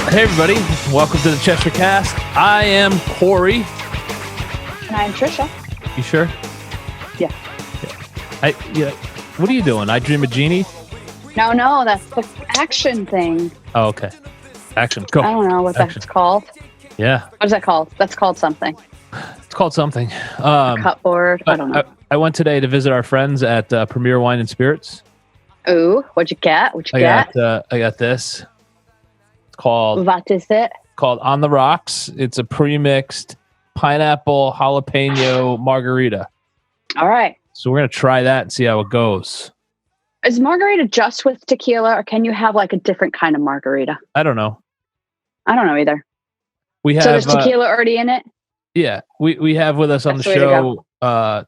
Hey everybody, welcome to the Cheshire Cast. I am Corey. And I'm Trisha. You sure? Yeah. Yeah. What are you doing? I Dream of Jeannie? No, that's the action thing. Oh, okay. Action. Go. I don't know what that's called. Yeah. What is that called? That's called something. It's called something. Cupboard. I don't know. I went today to visit our friends at Premier Wine and Spirits. Ooh, what'd you get? I got this. It's called... What is it? Called On the Rocks. It's a pre-mixed pineapple jalapeno margarita. All right. So we're going to try that and see how it goes. Is margarita just with tequila, or can you have like a different kind of margarita? I don't know. I don't know either. So there's tequila already in it? Yeah. We have with us on the show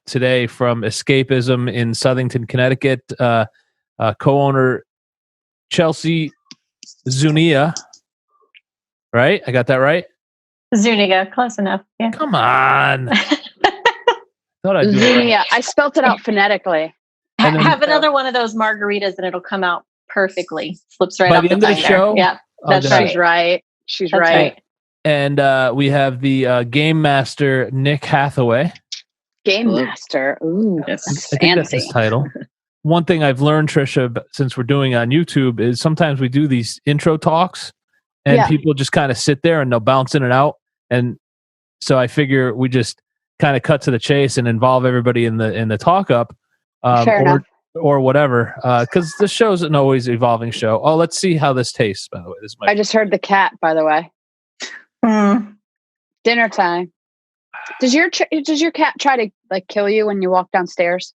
today from Escapism in Southington, Connecticut, co-owner Chelsea Zuniga. Right? I got that right? Zuniga, close enough. Yeah. Come on. Thought I'd do it Zuniga. right. I spelt it out phonetically. And then- Have another one of those margaritas and it'll come out perfectly. Slips right By off the end of the binder. show? Yeah, that's Okay. right. She's That's right. And we have the game master, Nick Hatheway. Game Master. Ooh, I that's think that's fancy. his title. One thing I've learned, Trisha, since we're doing it on YouTube, is sometimes we do these intro talks and people just kind of sit there and they'll bounce in and out. And so I figure we just kind of cut to the chase and involve everybody in the talk up or whatever. Because the show's an always evolving show. Oh, let's see how this tastes, by the way. I just heard the cat, by the way. Dinner time. Does your cat try to like kill you when you walk downstairs?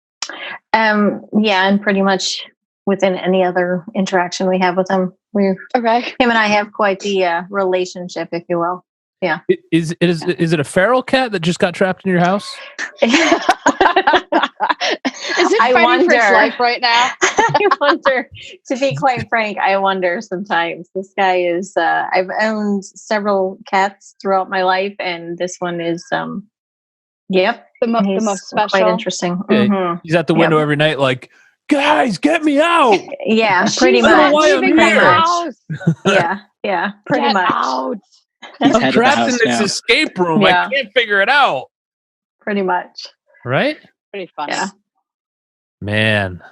Yeah, and pretty much within any other interaction we have with him, him and I have quite the relationship, if you will. Yeah. Is it a feral cat that just got trapped in your house? Is it fighting for its life right now? I wonder, to be quite frank, I wonder sometimes. This guy is, I've owned several cats throughout my life, and this one is, the most special. Quite interesting. Yeah, Mm-hmm. he's at the window every night like, guys, get me out. Yeah, pretty much. Yeah, pretty much. Out. I'm trapped in this escape room. Yeah. I can't figure it out. Pretty much. Right? Pretty funny. Yeah. Man.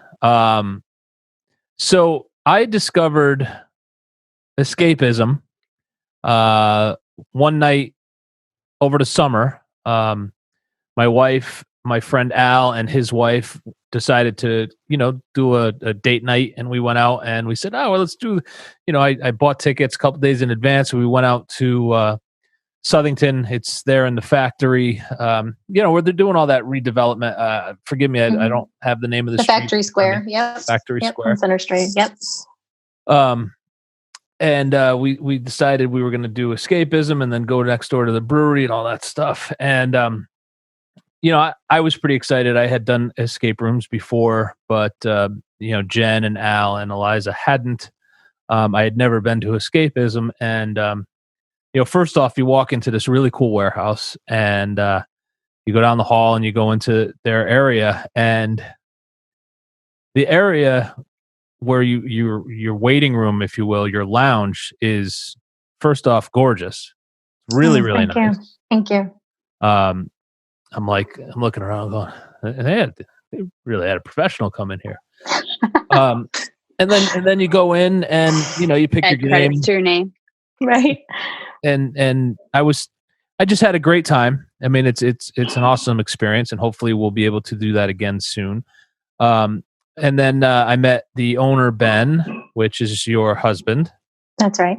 So I discovered Escapism one night over the summer. My friend Al and his wife decided to, do a date night, and we went out and we said, oh, well, let's do, I bought tickets a couple days in advance. We went out to Southington. It's there in the factory, where they're doing all that redevelopment. Forgive me, I don't have the name of the street. Factory Square. Yep. Factory Square. On Center Street. Yep. And we decided we were going to do Escapism and then go next door to the brewery and all that stuff. And, I was pretty excited. I had done escape rooms before, but, Jen and Al and Eliza hadn't. I had never been to Escapism. And, first off, you walk into this really cool warehouse and you go down the hall and you go into their area. And the area where your waiting room, if you will, your lounge is, first off, gorgeous. Really, really nice. Thank you. I'm looking around going, they really had a professional come in here. And then you go in and, you pick your game. Credits to your name. Right. And I just had a great time. I mean, it's an awesome experience, and hopefully we'll be able to do that again soon. And then I met the owner, Ben, which is your husband. That's right.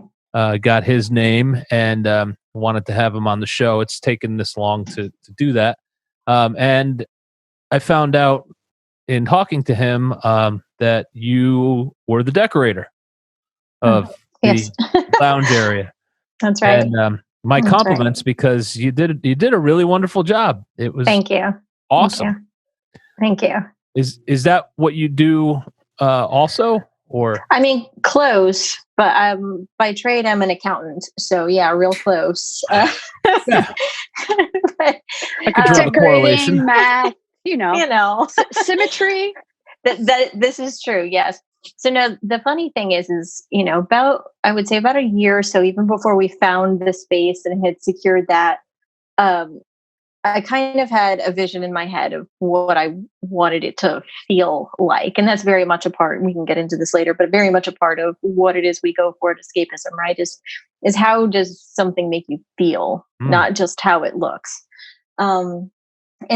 Got his name and wanted to have him on the show. It's taken this long to do that. And I found out in talking to him that you were the decorator of the lounge area. That's right. And my compliments, because you did a really wonderful job. It was Thank you. Awesome. Thank you. Is that what you do also? Or I mean, close, but by trade I'm an accountant, so yeah, real close. Yeah. But, I could draw the correlation. Math, symmetry. That This is true. Yes, So no, the funny thing is, I would say about a year or so, even before we found the space and had secured that, I kind of had a vision in my head of what I wanted it to feel like. And that's very much a part, we can get into this later, but very much a part of what it is we go for at Escapism, right? Is how does something make you feel, not just how it looks. And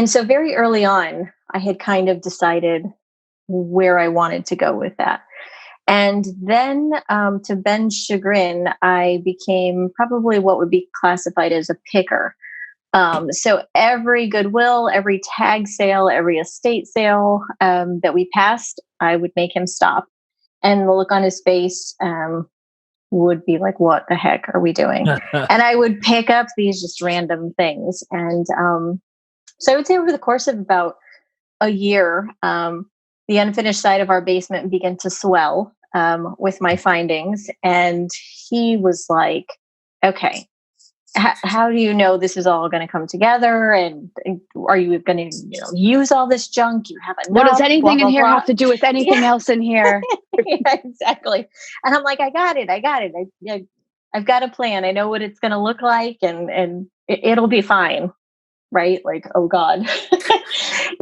so very early on, I had kind of decided where I wanted to go with that. And then to Ben's chagrin, I became probably what would be classified as a picker. So every Goodwill, every tag sale, every estate sale that we passed, I would make him stop. And the look on his face would be like, what the heck are we doing? And I would pick up these just random things. And so I would say over the course of about a year, the unfinished side of our basement began to swell with my findings. And he was like, okay, how do you know this is all going to come together? And are you going to use all this junk? You have enough? What does anything in here have to do with anything else in here? Yeah, exactly. And I'm like, I got it. I've got a plan. I know what it's going to look like, and it'll be fine. Right? Like, oh God.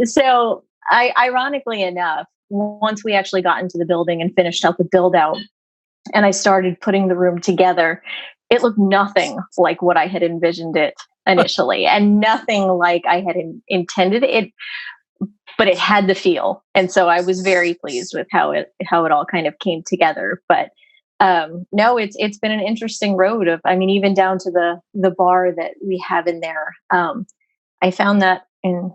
So ironically enough, once we actually got into the building and finished out the build out, and I started putting the room together, it looked nothing like what I had envisioned it initially, and nothing like I had intended it, but it had the feel. And so I was very pleased with how it all kind of came together. But no, it's been an interesting road even down to the bar that we have in there. I found that in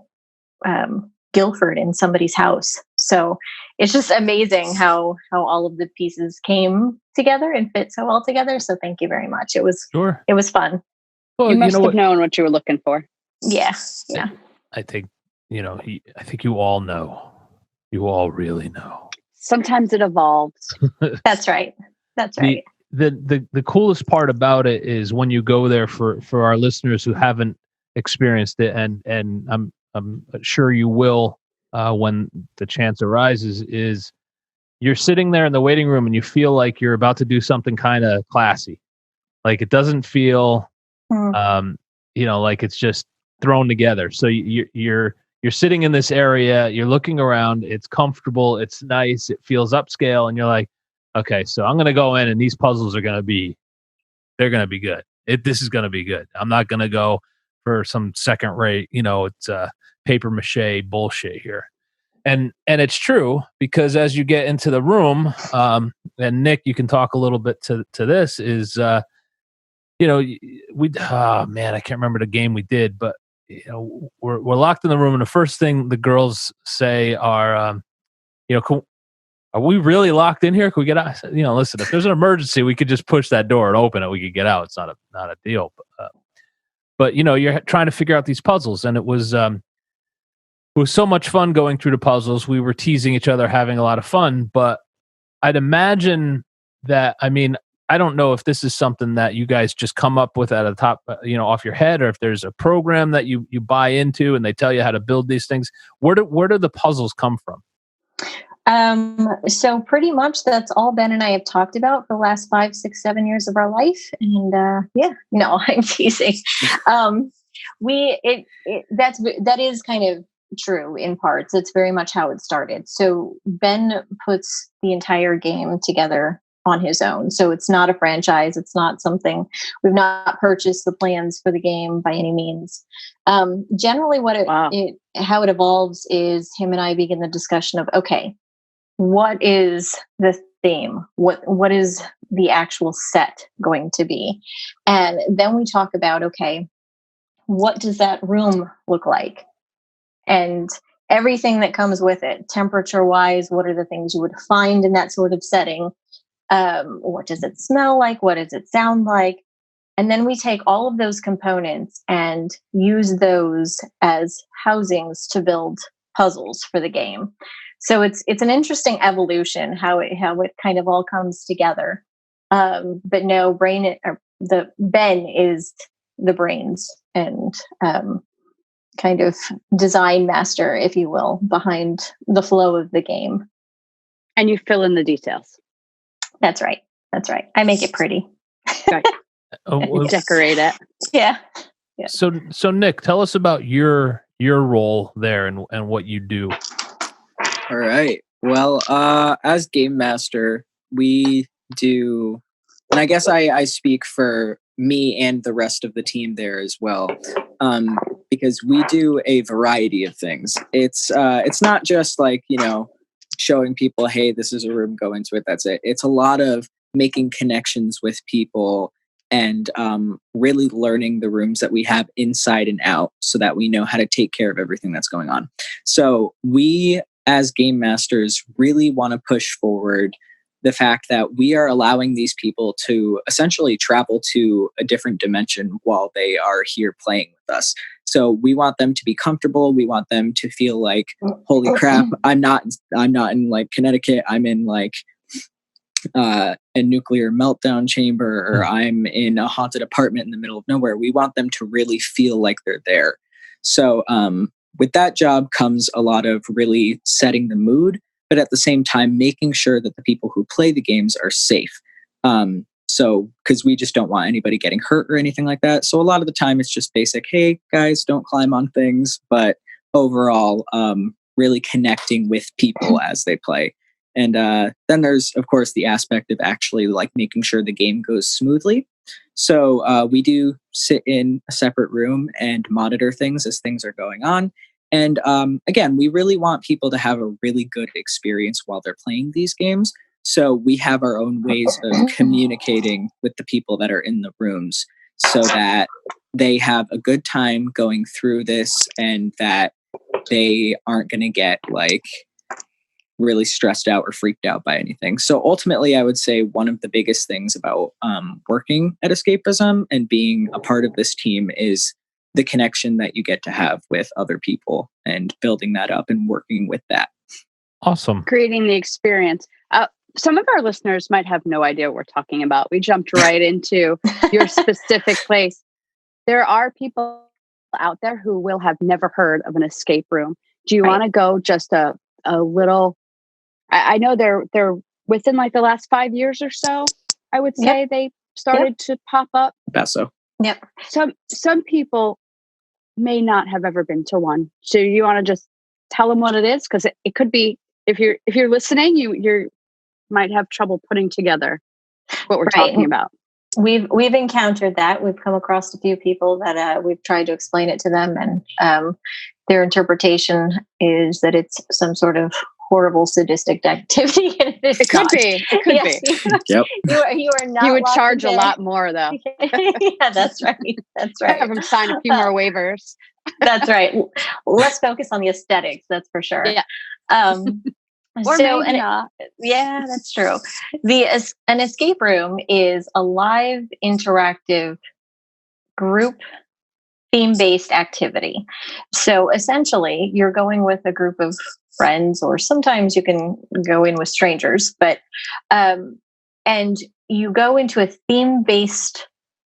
Guilford in somebody's house. So it's just amazing how all of the pieces came together and fit so well together. So thank you very much. It was fun. Well, you must have known what you were looking for. Yeah. I think, I think you all know. You all really know. Sometimes it evolves. That's right. The coolest part about it is when you go there, for our listeners who haven't experienced it, and I'm sure you will when the chance arises, is you're sitting there in the waiting room and you feel like you're about to do something kind of classy. Like it doesn't feel like it's just thrown together. So you're sitting in this area, you're looking around, it's comfortable, it's nice, it feels upscale, and you're like, okay, so I'm gonna go in and these puzzles are gonna be good. This is gonna be good. I'm not gonna go for some second rate, it's paper mache bullshit here. And it's true, because as you get into the room, and Nick, you can talk a little bit to this, is I can't remember the game we did, but we're locked in the room, and the first thing the girls say are, are we really locked in here? Can we get out? Listen, if there's an emergency, we could just push that door and open it. We could get out. It's not a deal. But you're trying to figure out these puzzles, and it was so much fun going through the puzzles. We were teasing each other, having a lot of fun. But I'd imagine that, I don't know if this is something that you guys just come up with at the top, off your head, or if there's a program that you buy into and they tell you how to build these things. Where do the puzzles come from? So pretty much that's all Ben and I have talked about for the last 5, 6, 7 years of our life. And I'm teasing. That is kind of true in parts. It's very much how it started. So Ben puts the entire game together on his own. So it's not a franchise. It's not something, we've not purchased the plans for the game by any means. Generally how it evolves is him and I begin the discussion of, okay, what is the theme? What is the actual set going to be? And then we talk about, okay, what does that room look like? And everything that comes with it, temperature wise, what are the things you would find in that sort of setting? What does it smell like? What does it sound like? And then we take all of those components and use those as housings to build puzzles for the game. So it's an interesting evolution how it kind of all comes together. But no, Ben is the brains and kind of design master, if you will, behind the flow of the game. And you fill in the details. That's right. I make it pretty. Right. Decorate it. Yeah. So Nick, tell us about your role there and what you do. All right. Well, as game master, we do, and I guess I speak for me and the rest of the team there as well, because we do a variety of things. It's not just like, showing people, hey, this is a room, go into it, that's it. It's a lot of making connections with people and really learning the rooms that we have inside and out so that we know how to take care of everything that's going on. So we, as game masters, really want to push forward the fact that we are allowing these people to essentially travel to a different dimension while they are here playing with us. So we want them to be comfortable. We want them to feel like, holy crap, I'm not in like Connecticut. I'm in like a nuclear meltdown chamber, or I'm in a haunted apartment in the middle of nowhere. We want them to really feel like they're there. So with that job comes a lot of really setting the mood, but at the same time, making sure that the people who play the games are safe. So, because we just don't want anybody getting hurt or anything like that. So a lot of the time it's just basic, hey guys, don't climb on things. But overall, really connecting with people as they play. And then there's, of course, the aspect of actually like making sure the game goes smoothly. So we do sit in a separate room and monitor things as things are going on. And again, we really want people to have a really good experience while they're playing these games. So we have our own ways of communicating with the people that are in the rooms so that they have a good time going through this and that they aren't going to get like really stressed out or freaked out by anything. So ultimately, I would say one of the biggest things about working at Escapism and being a part of this team is the connection that you get to have with other people and building that up and working with that. Awesome. Creating the experience. Some of our listeners might have no idea what we're talking about. We jumped right into your specific place. There are people out there who will have never heard of an escape room. Do you want to go just a little? I know they're within like the last 5 years or so. I would say they started to pop up. About so. Yep. Some people may not have ever been to one. So you want to just tell them what it is, because it could be, if you're listening, you might have trouble putting together what we're talking about. We've encountered that. We've come across a few people that we've tried to explain it to them, and their interpretation is that it's some sort of horrible sadistic activity. It could be. Yep. You are not. You would charge a lot more, though. Yeah, that's right. That's right. Have them sign a few more waivers. That's right. Let's focus on the aesthetics. That's for sure. Yeah. Or so, maybe not. Yeah, that's true. An escape room is a live, interactive, group theme-based activity. So essentially, you're going with a group of friends, or sometimes you can go in with strangers, but and you go into a theme-based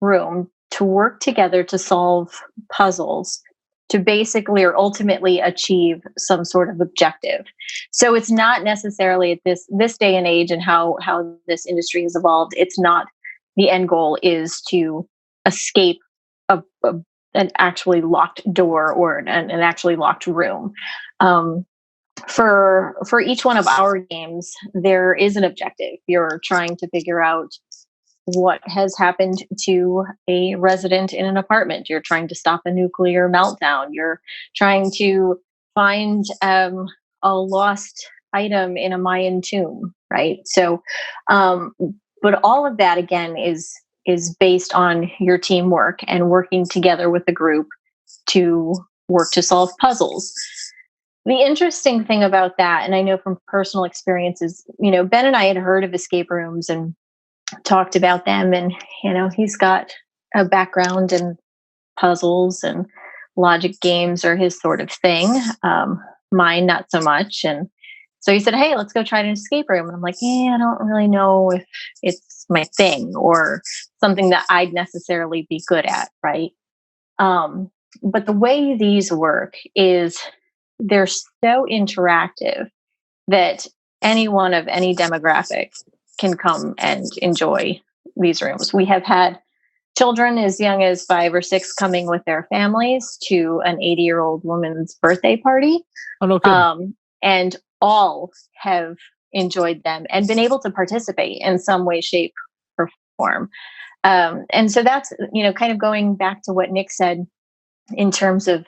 room to work together to solve puzzles, to basically or ultimately achieve some sort of objective. So it's not necessarily at this day and age and how this industry has evolved. It's not the end goal is to escape an actually locked door or an actually locked room. For each one of our games, there is an objective. You're trying to figure out what has happened to a resident in an apartment. You're trying to stop a nuclear meltdown. You're trying to find a lost item in a Mayan tomb, right? So, but all of that, again, is based on your teamwork and working together with the group to work to solve puzzles. The interesting thing about that, and I know from personal experiences, Ben and I had heard of escape rooms and talked about them, and he's got a background in puzzles and logic games are his sort of thing. Mine not so much. And so he said, hey, let's go try an escape room. And I'm like, I don't really know if it's my thing or something that I'd necessarily be good at, right? But the way these work is they're so interactive that anyone of any demographic can come and enjoy these rooms. We have had children as young as 5 or 6 coming with their families to an 80-year-old woman's birthday party. Oh, no kidding. And all have enjoyed them and been able to participate in some way, shape, or form. And so that's, kind of going back to what Nick said in terms of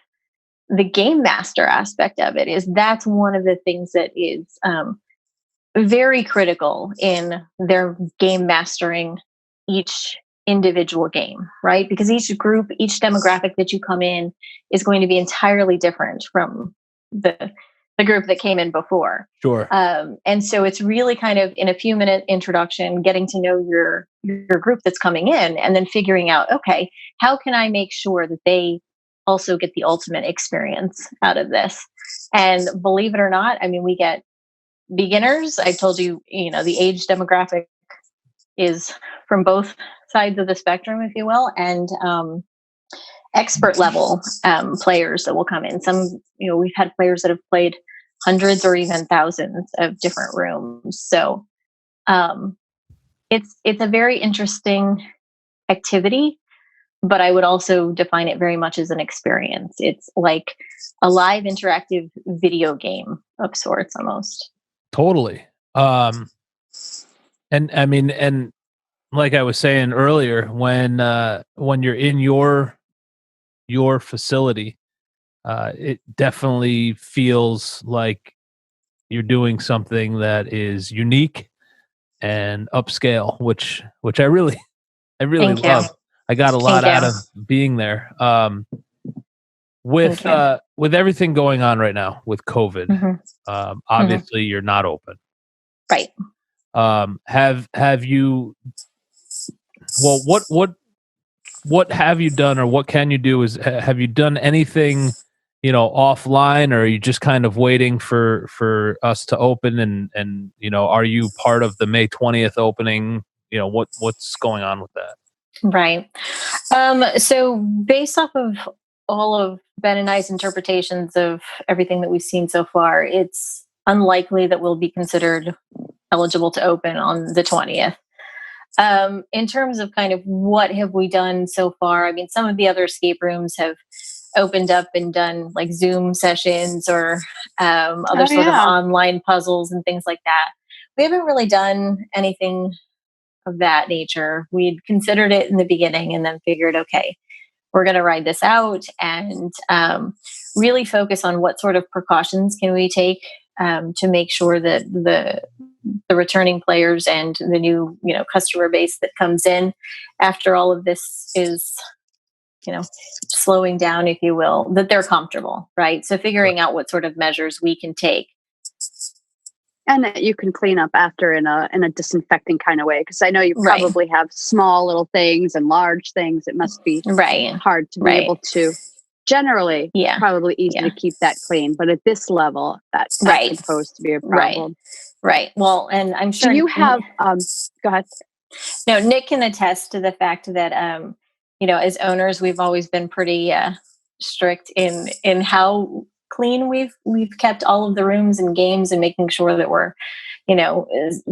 the game master aspect of it, is that's one of the things that is very critical in their game mastering each individual game, right? Because each group, each demographic that you come in is going to be entirely different from the group that came in before. Sure. And so it's really kind of in a few minute introduction, getting to know your group that's coming in, and then figuring out, okay, how can I make sure that they also get the ultimate experience out of this? And believe it or not, I mean, we get beginners. I told you, the age demographic is from both sides of the spectrum, if you will, and expert level players that will come in. Some, we've had players that have played hundreds or even thousands of different rooms. So it's a very interesting activity, but I would also define it very much as an experience. It's like a live interactive video game of sorts, almost. Totally. And I mean, and like I was saying earlier, when you're in your facility, it definitely feels like you're doing something that is unique and upscale, which I really love. I got a lot out of being there. With everything going on right now with COVID, obviously you're not open. Right. Have you? Well, what have you done, or what can you do? Have you done anything, offline, or are you just kind of waiting for us to open? And are you part of the May 20th opening? What's going on with that? Right. So based off of all of Ben and I's interpretations of everything that we've seen so far, it's unlikely that we'll be considered eligible to open on the 20th. In terms of kind of what have we done so far, I mean, some of the other escape rooms have opened up and done like Zoom sessions or other sort of online puzzles and things like that. We haven't really done anything of that nature. We'd considered it in the beginning and then figured, okay, we're going to ride this out and really focus on what sort of precautions can we take to make sure that the returning players and the new, customer base that comes in after all of this is, slowing down, if you will, that they're comfortable, right? So figuring out what sort of measures we can take. And that you can clean up after in a disinfecting kind of way. Because I know you probably have small little things and large things. It must be hard to be able to. Generally, probably easy to keep that clean. But at this level, that's supposed to be a problem. Right. Well, and I'm sure. Do you have, go ahead. No, Nick can attest to the fact that, as owners, we've always been pretty strict in how clean we've kept all of the rooms and games, and making sure that we're,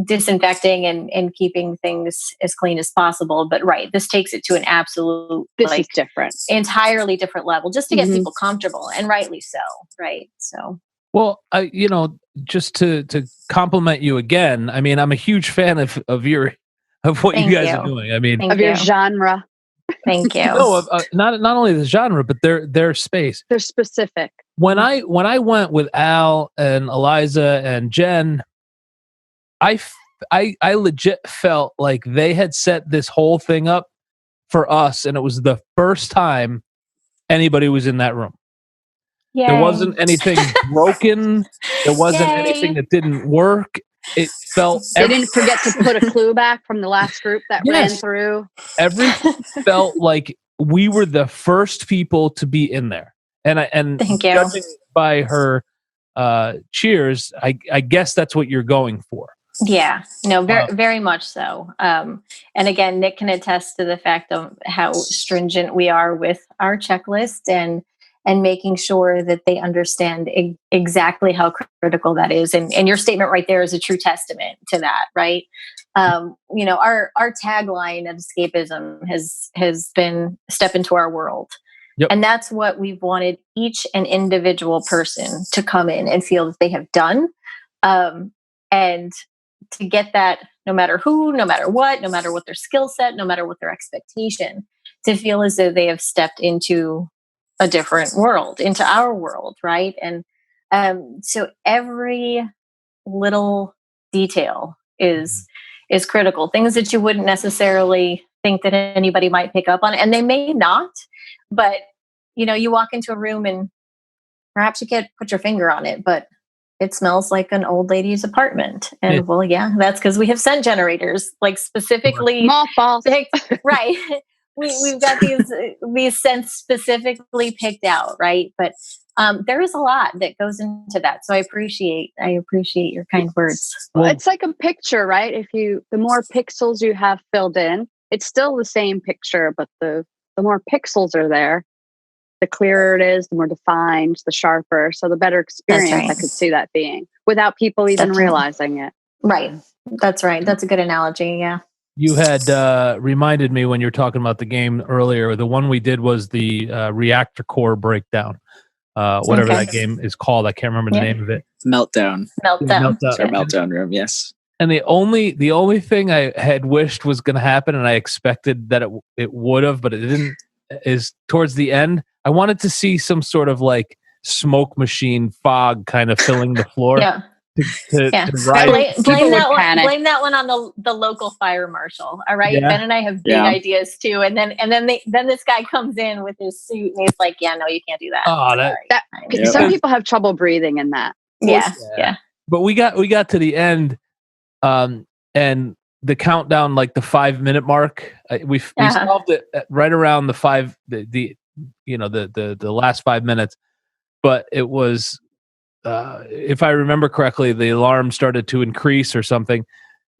disinfecting and keeping things as clean as possible. But this takes it to an absolute, is different, entirely different level, just to get people comfortable, and rightly so. Right. So. Well, just to compliment you again, I mean, I'm a huge fan of what you guys are doing. I mean, of your genre. Thank you. No, not only the genre, but their space. They're specific. When I went with Al and Eliza and Jen, I legit felt like they had set this whole thing up for us, and it was the first time anybody was in that room. Yay. There wasn't anything broken. There wasn't anything that didn't work. It felt they didn't forget to put a clue back from the last group that ran through. Everything felt like we were the first people to be in there. And thank you. Judging by her cheers, I guess that's what you're going for. Yeah, no, very much so. And again, Nick can attest to the fact of how stringent we are with our checklist and and making sure that they understand exactly how critical that is. And your statement right there is a true testament to that, right? You know, our tagline at Escapism has been step into our world. Yep. And that's what we've wanted each and individual person to come in and feel that they have done. And to get that, no matter who, no matter what their skill set, no matter what their expectation, to feel as though they have stepped into a different world, into our world, right? And so every little detail is critical. Things that you wouldn't necessarily think that anybody might pick up on, and they may not, but you know, you walk into a room and perhaps you can't put your finger on it, but it smells like an old lady's apartment. And well, yeah, that's because we have scent generators, like specifically mothballs. Right. We've got these scents specifically picked out, right? But there is a lot that goes into that. So I appreciate your kind words. Well, it's like a picture, right? The more pixels you have filled in, it's still the same picture, but the more pixels are there, the clearer it is, the more defined, the sharper. So the better experience I could see that being without people even realizing it. Right. That's right. That's a good analogy. Yeah. You had reminded me when you were talking about the game earlier. The one we did was the reactor core breakdown. Whatever that game is called. I can't remember the name of it. Meltdown. Meltdown. Or Meltdown room, yes. And the only thing I had wished was going to happen, and I expected that it would have, but it didn't, is towards the end, I wanted to see some sort of like smoke machine fog kind of filling the floor. Yeah. To blame that one on the local fire marshal. All right. Yeah. Ben and I have big ideas too. And then this guy comes in with his suit and he's like, yeah, no, you can't do that. Oh, some people have trouble breathing in that. Yeah. But we got to the end, and the countdown, like the 5-minute mark, we solved it right around the last 5 minutes, but it was, if I remember correctly, the alarm started to increase or something.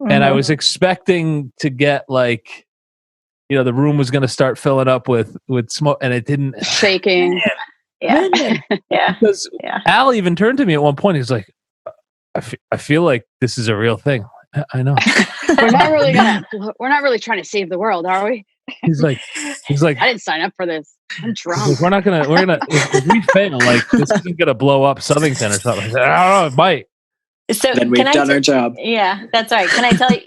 Mm-hmm. And I was expecting to get like, the room was going to start filling up with smoke, and it didn't. Shaking. Yeah. Because Al even turned to me at one point. He's like, I feel like this is a real thing. I know. We're not really trying to save the world, are we? He's like, I didn't sign up for this. I'm drunk. We're gonna if we fail, like this isn't gonna blow up Southington or something. I said, I don't know, it might. So then we've done our job. Yeah, that's right. Can I tell you?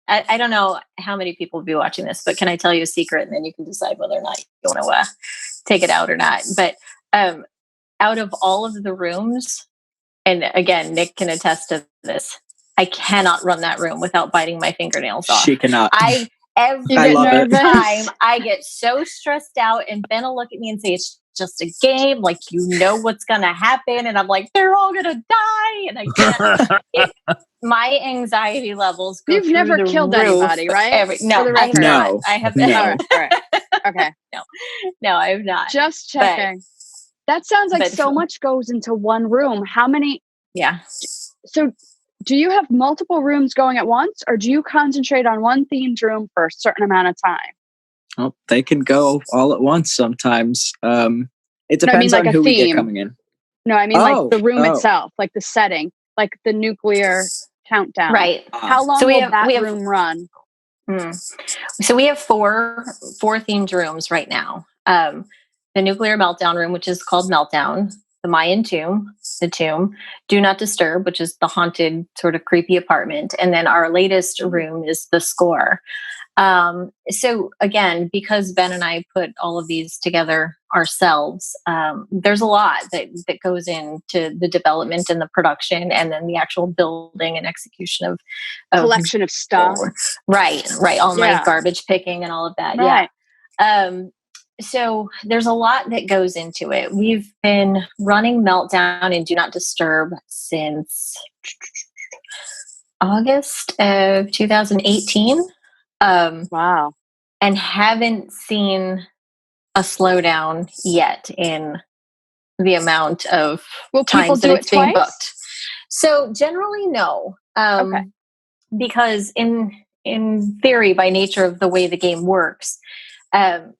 I don't know how many people will be watching this, but can I tell you a secret, and then you can decide whether or not you want to take it out or not. But out of all of the rooms, and again, Nick can attest to this, I cannot run that room without biting my fingernails off. She cannot. Every time I get so stressed out, and Ben will look at me and say, it's just a game. Like, you know what's going to happen. And I'm like, they're all going to die. And I can't. My anxiety levels go You've never killed anybody, right? No, I have not. I have not. All right. Okay. No, I have not. Just checking. That sounds like so much goes into one room. How many? Yeah. So do you have multiple rooms going at once, or do you concentrate on one themed room for a certain amount of time? Well, they can go all at once sometimes. It depends on who we get coming in. No, I mean like the room itself, like the setting, like the nuclear countdown. Right. How long will that room run? So we have four themed rooms right now. The nuclear meltdown room, which is called Meltdown. The Mayan tomb, Do Not Disturb, which is the haunted sort of creepy apartment. And then our latest room is the Score. So again, because Ben and I put all of these together ourselves, there's a lot that goes into the development and the production, and then the actual building and execution of collection of stuff. Right. All my garbage picking and all of that. Right. Yeah. So there's a lot that goes into it. We've been running Meltdown and Do Not Disturb since August of 2018. Wow. And haven't seen a slowdown yet in the amount of times that it's being booked. So generally, no. Because in theory, by nature of the way the game works,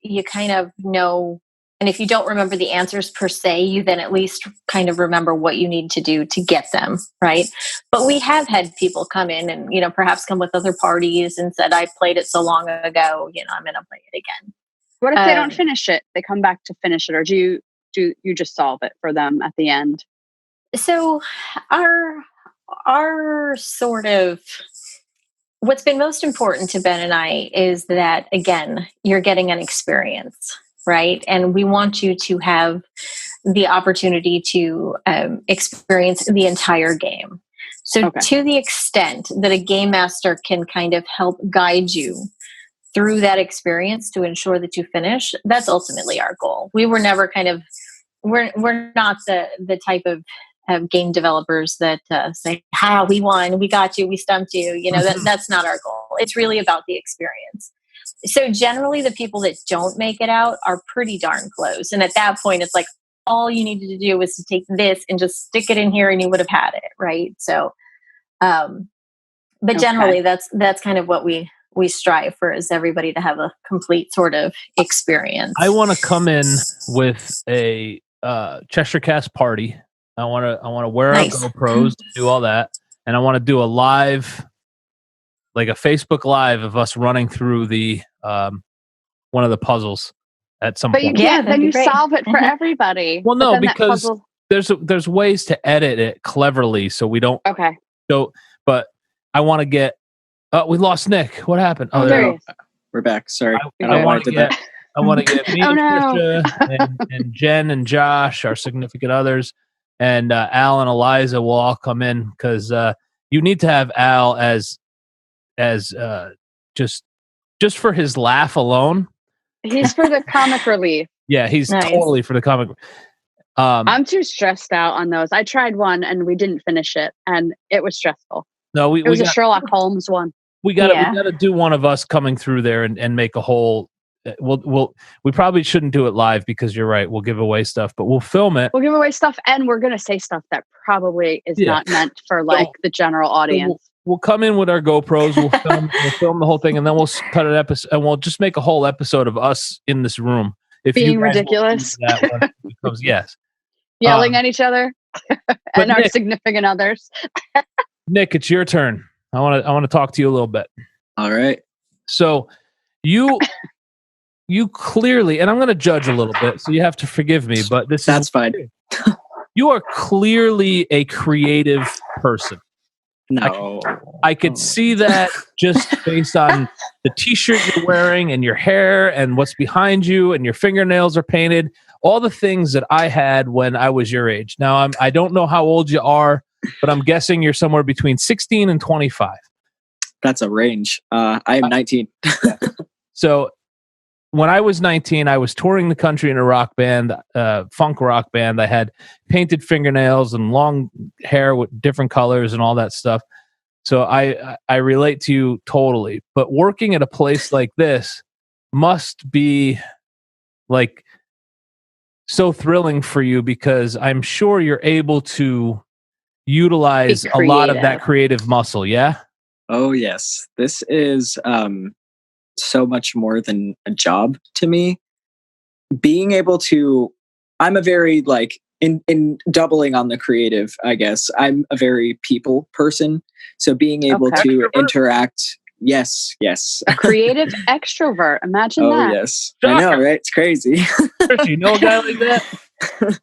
you kind of know And if you don't remember the answers per se, you then at least kind of remember what you need to do to get them, right? But we have had people come in and, perhaps come with other parties and said, I played it so long ago, I'm going to play it again. What if they don't finish it? They come back to finish it, or do you just solve it for them at the end? So our sort of what's been most important to Ben and I is that, again, you're getting an experience, right? And we want you to have the opportunity to experience the entire game. So to the extent that a game master can kind of help guide you through that experience to ensure that you finish, that's ultimately our goal. We were never we're not the type of game developers that say, we won, we got you, we stumped you. That's not our goal. It's really about the experience. So generally the people that don't make it out are pretty darn close. And at that point, it's like, all you needed to do was to take this and just stick it in here and you would have had it. Right. So, but generally that's kind of what we strive for, is everybody to have a complete sort of experience. I want to come in with a Cheshire Cast party. I want to wear our GoPros, do all that, and I want to do a live, like a Facebook Live of us running through the one of the puzzles at some point. But you can't. Then you solve it for everybody. Well, no, because there's ways to edit it cleverly, so we don't. Okay. So, but I want to get. We lost Nick. What happened? Oh, there he is. We're back. Sorry, I want to get. I want to get me and Patricia and Jen and Josh, our significant others, and Al and Eliza will all come in, because you need to have Al as just for his laugh alone. He's for the comic relief. Yeah, he's totally for the comic. I'm too stressed out on those. I tried one and we didn't finish it, and it was stressful. No, it was a Sherlock Holmes one. We got to do one of us coming through there and make a whole. We probably shouldn't do it live, because you're right. We'll give away stuff, but we'll film it. We'll give away stuff, and we're going to say stuff that probably is not meant for the general audience. We'll come in with our GoPros. We'll film the whole thing, and then we'll cut an episode, and we'll just make a whole episode of us in this room. If being ridiculous, yelling at each other and our significant others. Nick, it's your turn. I want to talk to you a little bit. All right. So you clearly, and I'm going to judge a little bit, so you have to forgive me, but that's fine. You are clearly a creative person. No. I could see that just based on the t-shirt you're wearing and your hair and what's behind you, and your fingernails are painted, all the things that I had when I was your age. Now, I don't know how old you are, but I'm guessing you're somewhere between 16 and 25. That's a range. I am 19. So when I was 19, I was touring the country in a rock band, funk rock band. I had painted fingernails and long hair with different colors and all that stuff. So I relate to you totally. But working at a place like this must be like so thrilling for you, because I'm sure you're able to utilize a lot of that creative muscle. Yeah. Oh yes. This is so much more than a job to me. Being able to, I'm a very in doubling on the creative, I guess, I'm a very people person. So being able to interact. Yes. A creative extrovert. Imagine that. Oh yes. I know, right? It's crazy. You know a guy like that?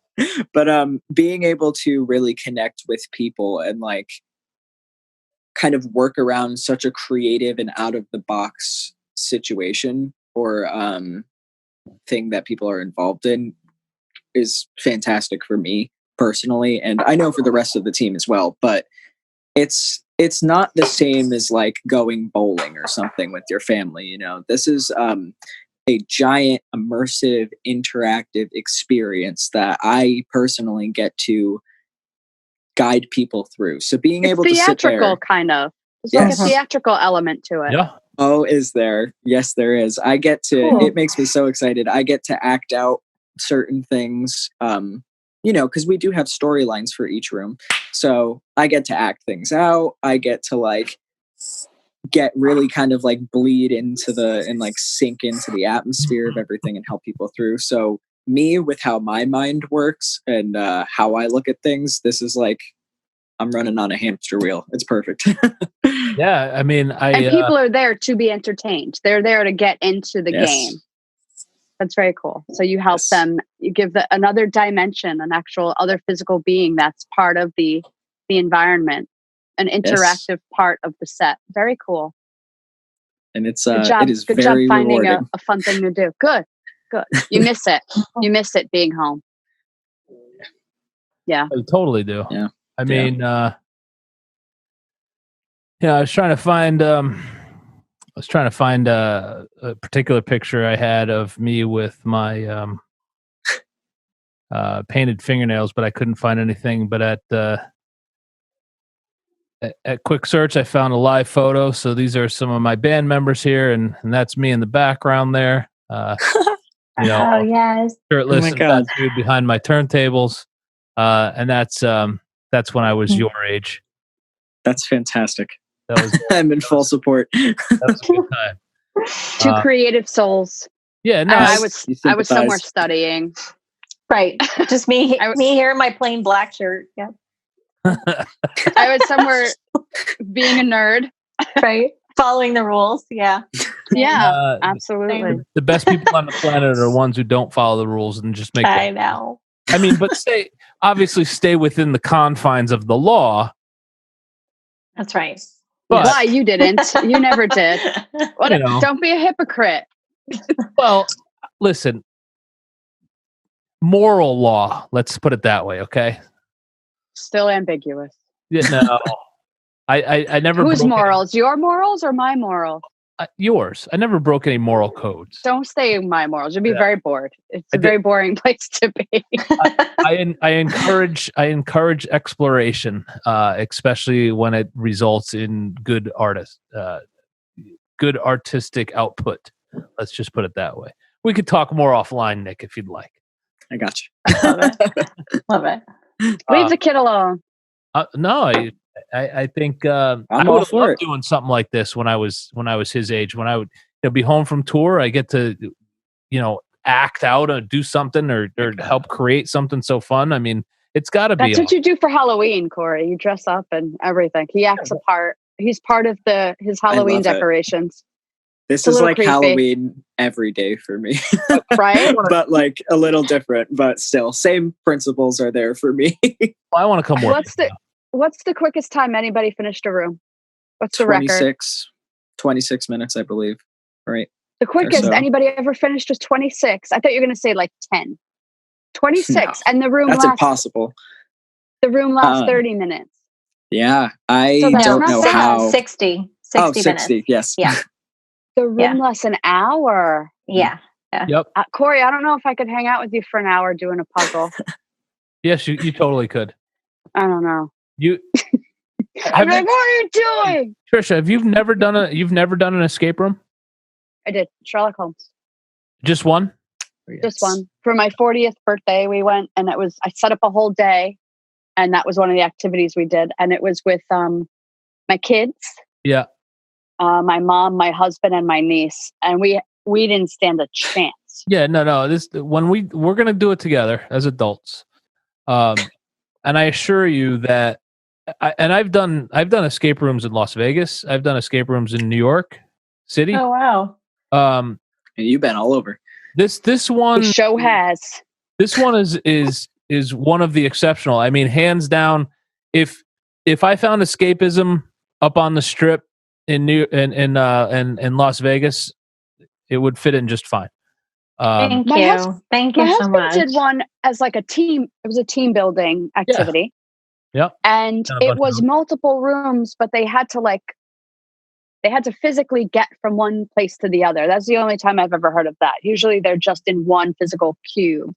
But being able to really connect with people and kind of work around such a creative and out of the box situation or thing that people are involved in is fantastic for me personally, and I know for the rest of the team as well. But it's not the same as going bowling or something with your family. This is a giant immersive interactive experience that I personally get to guide people through. So being able to sit there, theatrical kind of. There's a theatrical element to it. Yeah. Oh, is there? Yes, there is. I get to, it makes me so excited. I get to act out certain things, because we do have storylines for each room. So I get to act things out. I get to get really kind of bleed into and sink into the atmosphere of everything and help people through. So me with how my mind works and how I look at things, this is like I'm running on a hamster wheel. It's perfect. Yeah, I mean, and people are there to be entertained. They're there to get into the game. That's very cool. So you help them. You give another dimension, an actual other physical being that's part of the environment, an interactive part of the set. Very cool. And it's good job. It is good very job finding rewarding. a fun thing to do. Good. You miss it. You miss it being home. Yeah, I totally do. Yeah. I mean, I was trying to find a particular picture I had of me with my painted fingernails, but I couldn't find anything. But at quick search, I found a live photo. So these are some of my band members here, and that's me in the background there. Oh yes, shirtless and tattooed behind my turntables, and that's when I was your age. That's fantastic. That was, I'm in full support. That was a good time. Two creative souls. Yeah, no, I was somewhere studying. Right, just me here in my plain black shirt. Yeah, I was somewhere being a nerd. Right, following the rules. Yeah, yeah, absolutely. The best people on the planet are ones who don't follow the rules and just make. I know. I mean, but stay within the confines of the law. That's right. But, why you didn't? You never did. Don't be a hypocrite. Well, listen. Moral law. Let's put it that way. Okay. Still ambiguous. Yeah, no. I never. Whose morals? Your morals or my morals? Yours. I never broke any moral codes. Don't say my morals. You'll be very bored. It's a very boring place to be. I encourage exploration, especially when it results in good artistic output. Let's just put it that way. We could talk more offline, Nick, if you'd like. I got you. Love it. Leave the kid alone. No, I think I would love doing something like this when I was his age. When I would be home from tour, I get to act out or do something or help create something so fun. I mean, it's got to be. That's what you do for Halloween, Corey. You dress up and everything. He acts a part. He's part of his Halloween decorations. This is like creepy. Halloween every day for me. Right? But like a little different, but still same principles are there for me. I want to come work. What's the quickest time anybody finished a room? What's the record? 26 minutes, I believe. Right. The quickest anybody ever finished was 26. I thought you were going to say like 10. 26. No, and the room That's impossible. The room lasts 30 minutes. Yeah. I don't know how. 60 minutes. 60. Yes. Yeah. The room lasts an hour. Yeah. Yep. Corey, I don't know if I could hang out with you for an hour doing a puzzle. Yes, you totally could. I don't know. I'm like, what are you doing? Trisha, you've never done an escape room? I did. Sherlock Holmes. Just one? Yes. Just one. For my 40th birthday, we went and I set up a whole day and that was one of the activities we did. And it was with my kids. Yeah. My mom, my husband, and my niece. And we didn't stand a chance. Yeah, no. We're gonna do it together as adults. And I assure you that I've done escape rooms in Las Vegas. I've done escape rooms in New York City. Oh wow. And you've been all over. This one the show has. This one is one of the exceptional. I mean, hands down, if I found Escapism up on the Strip in Las Vegas, it would fit in just fine. Thank you. Thank you so much. My husband did one as like a team. It was a team building activity. Yeah. And it was multiple rooms, but they had to physically get from one place to the other. That's the only time I've ever heard of that. Usually they're just in one physical cube.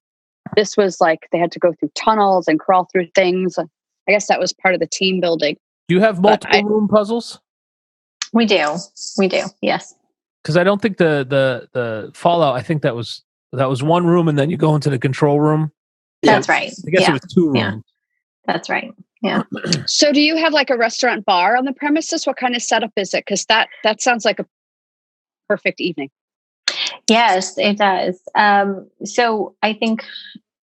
This was like they had to go through tunnels and crawl through things. I guess that was part of the team building. Do you have multiple room puzzles? We do. Yes. Because I don't think the Fallout. I think that was one room, and then you go into the control room. That's right. I guess it was 2 rooms. Yeah. That's right. Yeah. So, do you have like a restaurant bar on the premises? What kind of setup is it? Because that sounds like a perfect evening. Yes, it does. So I think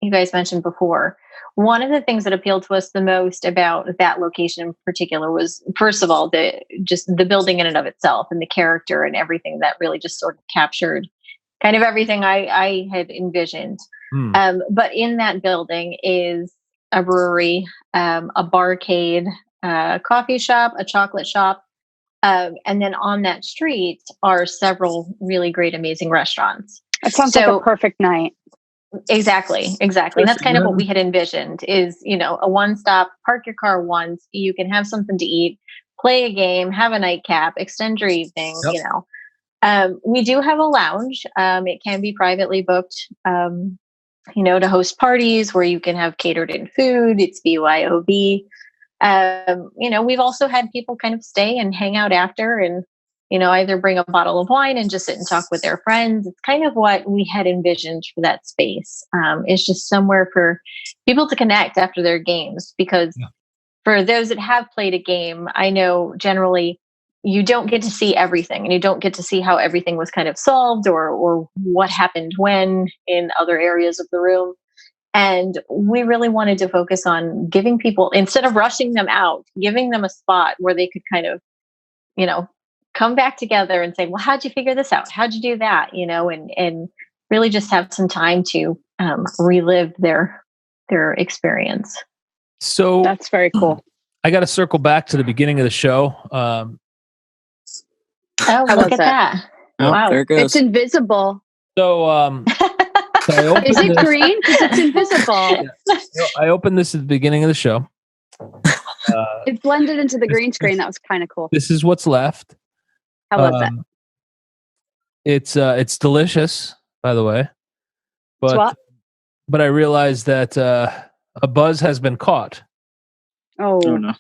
you guys mentioned before, one of the things that appealed to us the most about that location in particular was, first of all, the building in and of itself and the character and everything that really just sort of captured kind of everything I had envisioned. But in that building is a brewery, a barcade, a coffee shop, a chocolate shop. And then on that street are several really great, amazing restaurants. It sounds like a perfect night. Exactly. And that's kind of what we had envisioned is, a one-stop, park your car once, you can have something to eat, play a game, have a nightcap, extend your evening, We do have a lounge. It can be privately booked, to host parties where you can have catered in food. It's BYOB. We've also had people kind of stay and hang out after and, either bring a bottle of wine and just sit and talk with their friends. It's kind of what we had envisioned for that space. It's just somewhere for people to connect after their games, because for those that have played a game, I know generally you don't get to see everything and you don't get to see how everything was kind of solved or what happened when in other areas of the room. And we really wanted to focus on giving people, instead of rushing them out, giving them a spot where they could kind of, come back together and say, well, how'd you figure this out? How'd you do that? And really just have some time to relive their experience. So that's very cool. I got to circle back to the beginning of the show. Oh, look at that. Oh, Wow. there it goes. It's invisible. So, is it green? Because it's invisible. I opened this at the beginning of the show. It blended into the green screen. That was kind of cool. This is what's left. How was it? It's delicious, by the way. But I realized that a buzz has been caught. Oh no.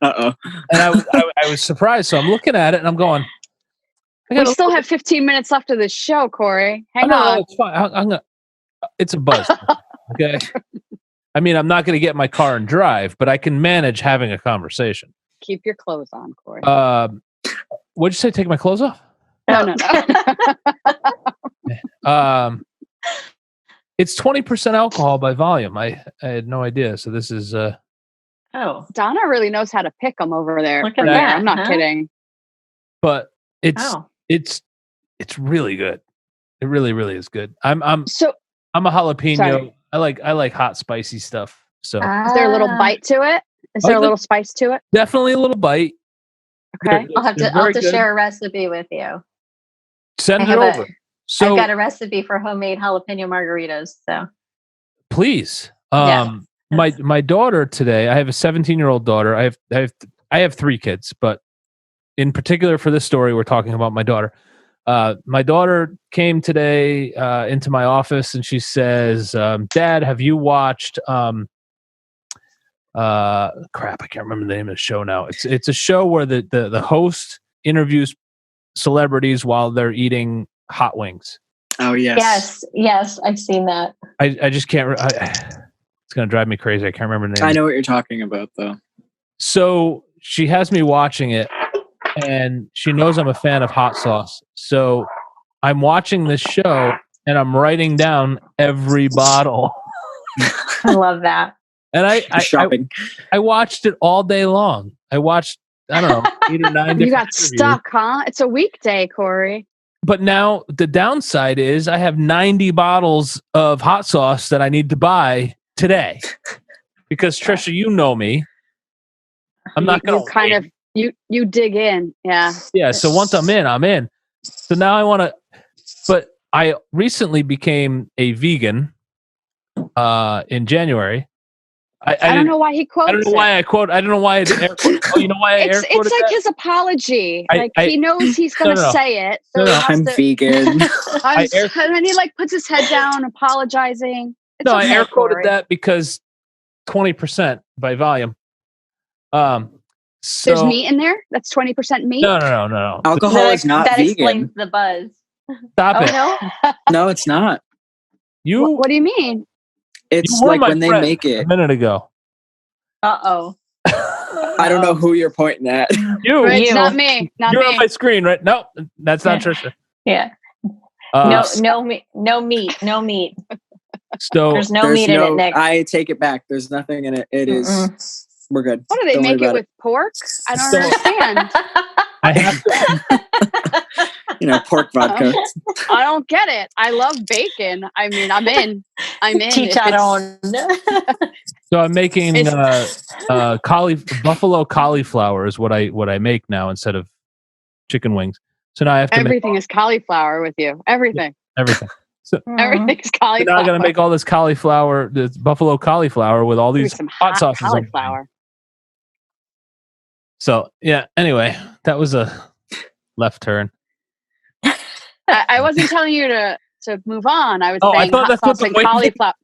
Uh-oh. And I was surprised. So I'm looking at it and I'm going, we still have 15 minutes left of this show, Corey. Hang on. It's fine. It's a buzz. Okay. I mean, I'm not going to get in my car and drive, but I can manage having a conversation. Keep your clothes on, Corey. What'd you say? Take my clothes off? No. It's 20% alcohol by volume. I had no idea. So this is. Donna really knows how to pick them over there. Look at that. I'm not kidding. But it's really good. It really, really is good. I'm a jalapeno. Sorry. I like hot, spicy stuff. So is there a little bite to it? Is there a little spice to it? Definitely a little bite. Okay. I'll have to share a recipe with you. Send it over. So I've got a recipe for homemade jalapeno margaritas. So please. My daughter today, I have a 17-year-old daughter. I have 3 kids, but in particular for this story, we're talking about my daughter. My daughter came today into my office and she says, Dad, have you watched crap, I can't remember the name of the show now. It's a show where the host interviews celebrities while they're eating hot wings. Oh yes. Yes, I've seen that. I just can't it's gonna drive me crazy. I can't remember the name. I know what you're talking about though. So she has me watching it and she knows I'm a fan of hot sauce. So I'm watching this show and I'm writing down every bottle. I love that. And I watched it all day long. I watched, I don't know, 8 or 9 You got stuck, huh? It's a weekday, Corey. But now the downside is I have 90 bottles of hot sauce that I need to buy today. Because Trisha, you know me. I'm not going to you dig in. Yeah. Yeah. So once I'm in. So now I want to, but I recently became a vegan in January. I don't know why he quotes. I don't know why I quote. I don't know why I air quote. Oh, you know why I air quoted It's like that? his apology. He knows he's going to say it. So I'm vegan. And then he puts his head down, apologizing. It's I air quoted that because 20% by volume. So, there's meat in there. That's 20% meat. No. Alcohol is not that vegan. Explains the buzz. Stop it. No? No, it's not. What do you mean? It's like when they make it a minute ago. Uh-oh. I don't know who you're pointing at. You. It's not me. Not You're me. on my screen, right? No, that's not Trisha. Yeah. No meat. So There's no meat in it, Nick. I take it back. There's nothing in it. It is. We're good. What do they make it with pork? I don't understand. I have pork vodka. I don't get it. I love bacon. I mean, I'm in. Chicharron. So I'm making buffalo cauliflower is what I make now instead of chicken wings. So now I have to everything is cauliflower with you. Everything. Everything. So everything's cauliflower. now I got to make all this cauliflower, this buffalo cauliflower with all these hot sauces. Cauliflower. So yeah. Anyway, that was a left turn. I wasn't telling you to move on. I was saying I thought hot sauce and cauliflower. For.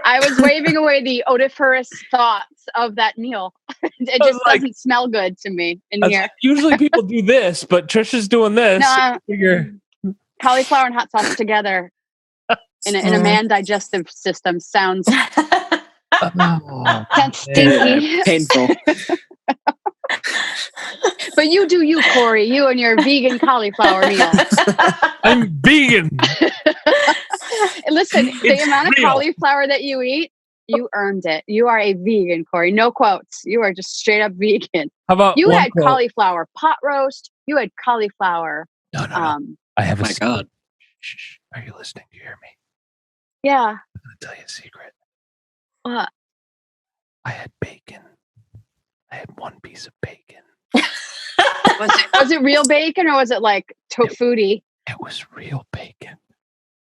I was waving away the odoriferous thoughts of that meal. It just doesn't smell good to me in here. Usually people do this, but Trisha's doing this. Cauliflower and hot sauce together in a man digestive system sounds stinky. Painful. But you do you, Corey. You and your vegan cauliflower meal. I'm vegan. Listen, the amount of cauliflower that you eat, you earned it. You are a vegan, Corey. No quotes. You are just straight up vegan. How about you had cauliflower pot roast? You had cauliflower. No. I have my God. Shh. Are you listening? Do you hear me? Yeah. I'm going to tell you a secret. What? I had bacon. I had one piece of bacon. Was it real bacon or was it like tofuti? It was real bacon.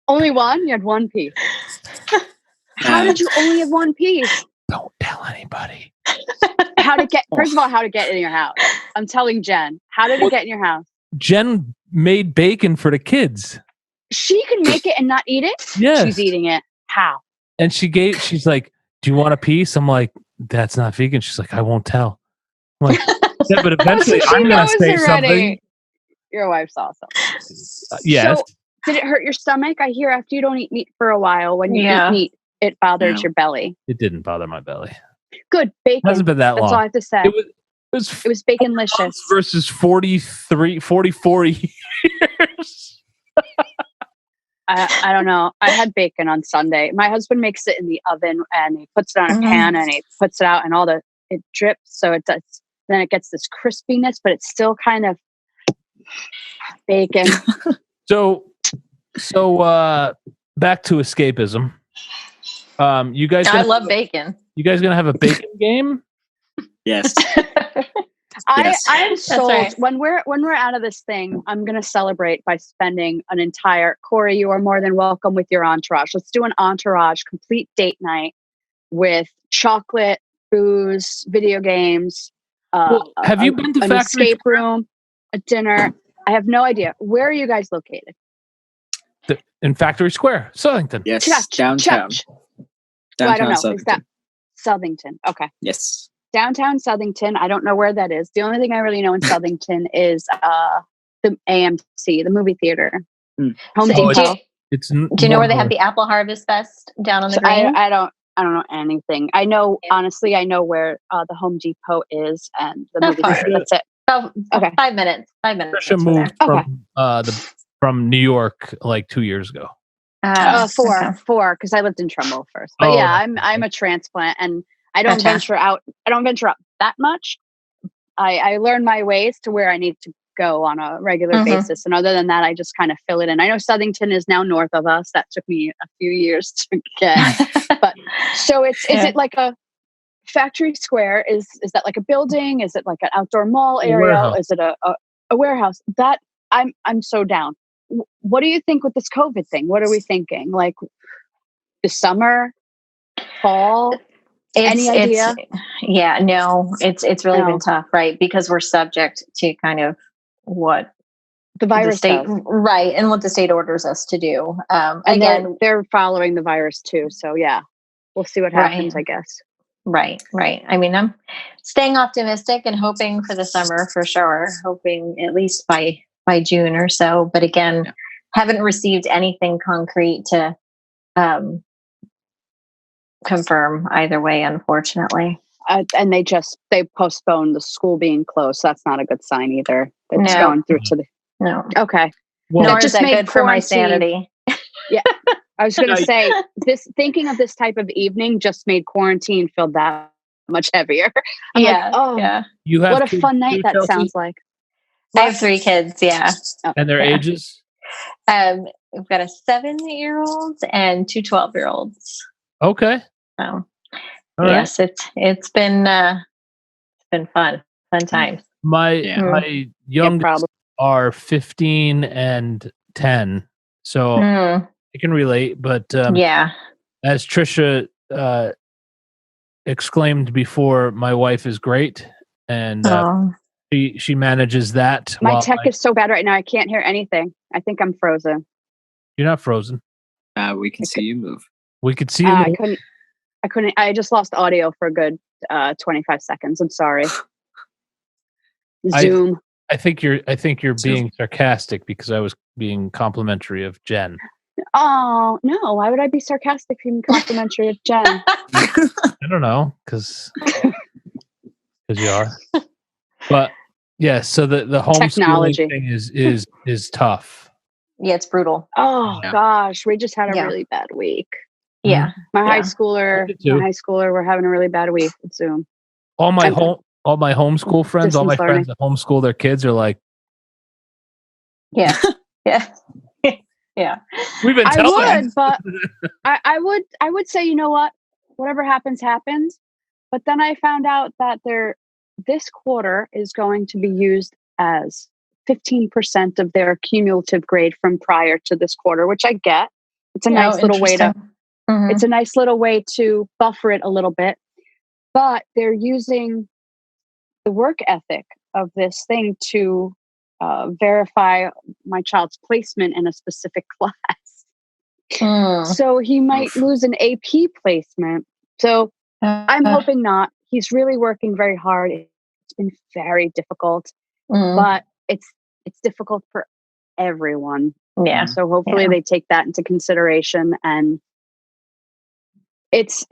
Only one? You had one piece. How did you only have one piece? Don't tell anybody. First of all, how to get in your house? I'm telling Jen. How did it get in your house? Jen made bacon for the kids. She can make it and not eat it? Yes. She's eating it. How? And she's like, do you want a piece? I'm like, that's not vegan. She's like, I won't tell. I'm like, yeah, but eventually I'm going to say something. Your wife's awesome. Yes. So, did it hurt your stomach? I hear after you don't eat meat for a while, when you eat meat, it bothers your belly. It didn't bother my belly. Good. Bacon. It hasn't been that long. That's all I have to say. It was baconlicious. Versus 44 years. I don't know. I had bacon on Sunday. My husband makes it in the oven and he puts it on a pan and he puts it out and it drips. So it does. Then it gets this crispiness, but it's still kind of bacon. So back to escapism. You guys. I love bacon. You guys gonna have a bacon game? Yes. I am sold. Right. When we're out of this thing, I'm gonna celebrate by spending an entire. Corey, you are more than welcome with your entourage. Let's do an entourage complete date night with chocolate, booze, video games. Have you been to an Factory escape room, a dinner? I have no idea. Where are you guys located? In Factory Square, Southington. Yes, downtown. I don't know. Southington. Is that Southington? Okay. Yes. Downtown Southington. I don't know where that is. The only thing I really know in Southington is the AMC, the movie theater. Home Depot. Do you know where they have the Apple Harvest Fest down on the green? I don't know anything. I know, honestly, I know where the Home Depot is and the movie theater. That's it. Okay. 5 minutes. 5 minutes. Patricia moved from New York like 2 years ago. Four, because I lived in Trumbull first. But I'm a transplant and I don't venture out. I don't venture out that much. I learn my ways to where I need to go on a regular basis. And other than that, I just kind of fill it in. I know Southington is now north of us. That took me a few years to get. But so is it like a Factory Square? Is that like a building? Is it like an outdoor mall area? Is it a warehouse? That I'm so down. What do you think with this COVID thing? What are we thinking? Like the summer, fall? Any idea? It's really been tough, right? Because we're subject to kind of what the virus does. Right, and what the state orders us to do. Again, they're following the virus too. So yeah, we'll see what happens, I guess. Right. I mean, I'm staying optimistic and hoping for the summer for sure. Hoping at least by June or so. But again, haven't received anything concrete to confirm either way, unfortunately. And they postponed the school being closed. So that's not a good sign either. It's No. going through to the. No. Okay. Well, Nor That is just that made good for my quarantine- sanity. Yeah. I was going to say, thinking of this type of evening just made quarantine feel that much heavier. I'm like, oh, yeah. you have what a kids fun night too, that Chelsea? sounds like. I have 3 kids. Yeah. Oh, And their Yeah. ages? We've got a 7-year-old and 2 12-year-olds. Okay. So All right. yes, it's been fun times. My youngest probably. are 15 and 10, so Mm, I can relate. But yeah. as Trisha exclaimed before, my wife is great, and Oh. she manages that. My while tech is so bad right now. I can't hear anything. I think I'm frozen. You're not frozen. We can see you move. We could see you. I couldn't. I just lost audio for a good 25 seconds. I'm sorry. Zoom. I think you're Zoom. being sarcastic because I was being complimentary of Jen. Oh no! Why would I be sarcastic being complimentary of Jen? I don't know, because you are. But yeah, so the homeschooling Technology. thing is tough. Yeah, it's brutal. Oh Yeah. gosh, we just had a Yeah. really bad week. Yeah. My Yeah. high schooler, Me too. we're having a really bad week with Zoom. All my And- homeschool friends, all my Distance friends that homeschool their kids are like, Yeah. Yeah. Yeah. we've been I telling would, but I would say, you know what? Whatever happens, happens. But then I found out that this quarter is going to be used as 15% of their cumulative grade from prior to this quarter, which I get. It's a nice little way to. Mhm. It's a nice little way to buffer it a little bit. But they're using the work ethic of this thing to verify my child's placement in a specific class. Mm. So he might lose an AP placement. So I'm hoping not. He's really working very hard. It's been very difficult, Mm. but it's difficult for everyone. Yeah. So hopefully Yeah. they take that into consideration, and it's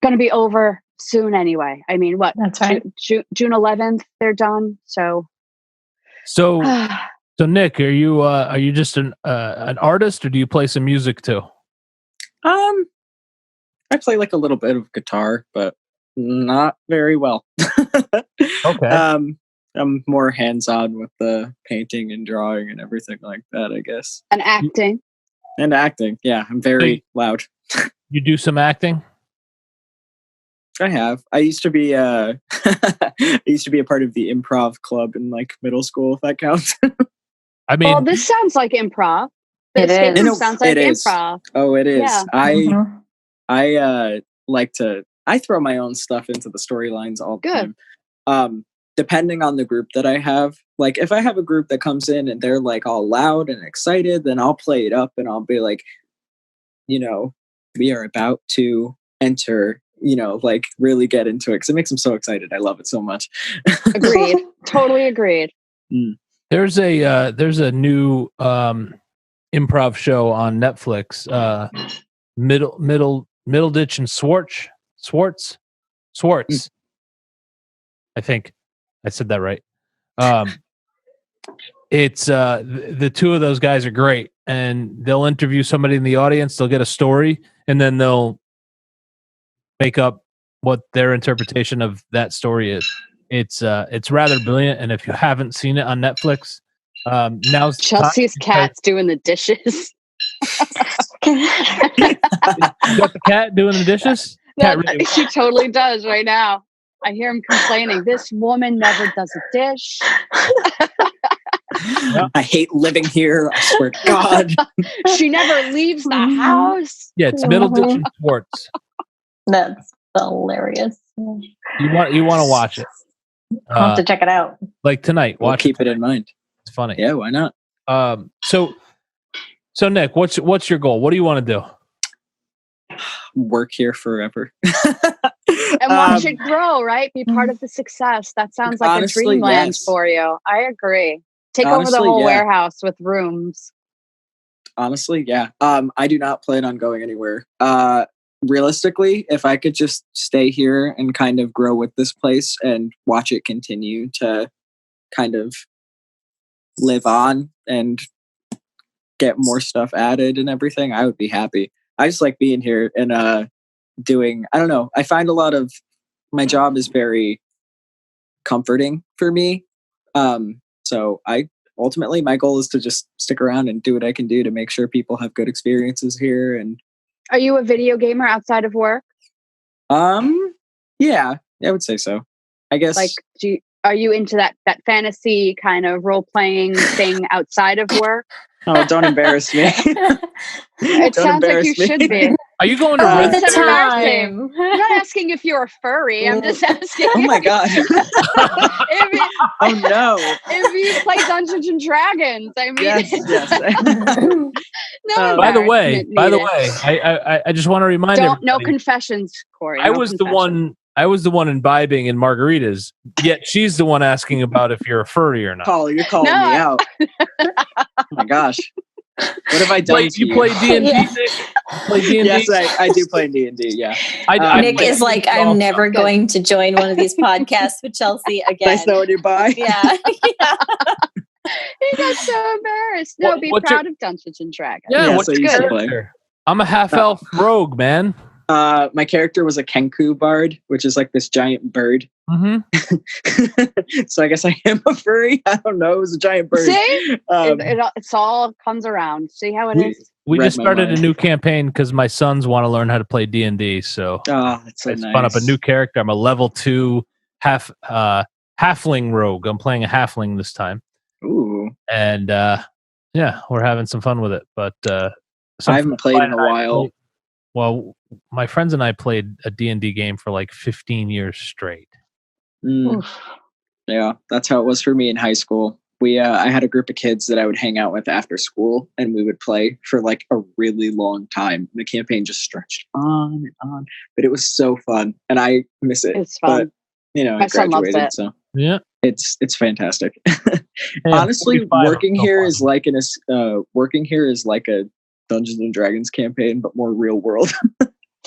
going to be over soon anyway. I mean, what? That's right. June 11th, they're done. So So Nick, are you just an artist, or do you play some music too? I play like a little bit of guitar, but not very well. Okay. I'm more hands-on with the painting and drawing and everything like that, I guess. and acting. And acting. Yeah, I'm very loud. You do some acting? I have. I used to be I used to be a part of the improv club in like middle school, if that counts. I mean, Well, this sounds like improv. It This is. game sounds like It is. improv. Oh, it is. Yeah. Mhm. I like to I throw my own stuff into the storylines all the Good. time. Depending on the group that I have, like if I have a group that comes in and they're like all loud and excited, then I'll play it up and I'll be like, we are about to enter, like really get into it because it makes them so excited. I love it so much. Agreed. Totally agreed. there's a new improv show on Netflix. Middleditch and Swartz. I think I said that right. It's the two of those guys are great, and they'll interview somebody in the audience. They'll get a story, and then they'll make up what their interpretation of that story is. It's rather brilliant, and if you haven't seen it on Netflix, now's the time, Chelsea's because- cat's doing the dishes. You got the cat doing the dishes? Cat really- She totally does right now. I hear him complaining. This woman never does a dish. I hate living here. I swear to God. She never leaves the house. Yeah, it's Middleditch and Swartz. That's hilarious. You want to watch it. I'll have to check it out. Like tonight. We'll Watch keep it in mind. It's funny. Yeah, why not? So Nick, what's your goal? What do you want to do? Work here forever. And watch it grow, right? Be part of the success. That sounds like Honestly, a dreamland yes. for you. I agree. Take over Honestly, the whole yeah. warehouse with rooms. Honestly, yeah. I do not plan on going anywhere. realistically, if I could just stay here and kind of grow with this place and watch it continue to kind of live on and get more stuff added and everything, I would be happy. I just like being here and doing, I don't know, I find a lot of my job is very comforting for me. So ultimately my goal is to just stick around and do what I can do to make sure people have good experiences here. And are you a video gamer outside of work? Yeah, I would say so. I guess. Like, are you into that fantasy kind of role playing thing outside of work? Oh, don't embarrass me. It sounds like you should be. Are you going to All Red the Dead? time. I'm not asking if you're a furry. I'm just asking. Oh my god. Oh no. If you play Dungeons and Dragons, I mean. Yes. No By the way, needed. I just want to remind everybody. No confessions, Corey. I was the one imbibing in margaritas. Yet she's the one asking about if you're a furry or not. You're calling me out. Oh my gosh. What have I done? You play D&D? Yes. Play D&D? Yes, I do play D&D. Yeah. Nick is like, I'm never going to join one of these podcasts with Chelsea again. Nice knowing you. Bye. Yeah. He got so embarrassed. No, be proud of Dungeons and Dragons. Yeah, what's your character? I'm a half elf rogue, man. My character was a Kenku bard, which is like this giant bird. Mm-hmm. So I guess I am a furry. I don't know. It was a giant bird. See? It all comes around. See how it is? We just started a new campaign because my sons want to learn how to play D&D. So that's so I nice. spun up a new character. I'm a level 2 halfling rogue. I'm playing a halfling this time. Ooh. And we're having some fun with it. But I haven't played in a while. Well, my friends and I played a D&D game for like 15 years straight. Yeah, that's how it was for me in high school. I had a group of kids that I would hang out with after school, and we would play for like a really long time. The campaign just stretched on and on, but it was so fun, and I miss it. It's fun. But, My I son loves graduated, it. so yeah, it's fantastic. Honestly, working here is like a Dungeons and Dragons campaign, but more real world.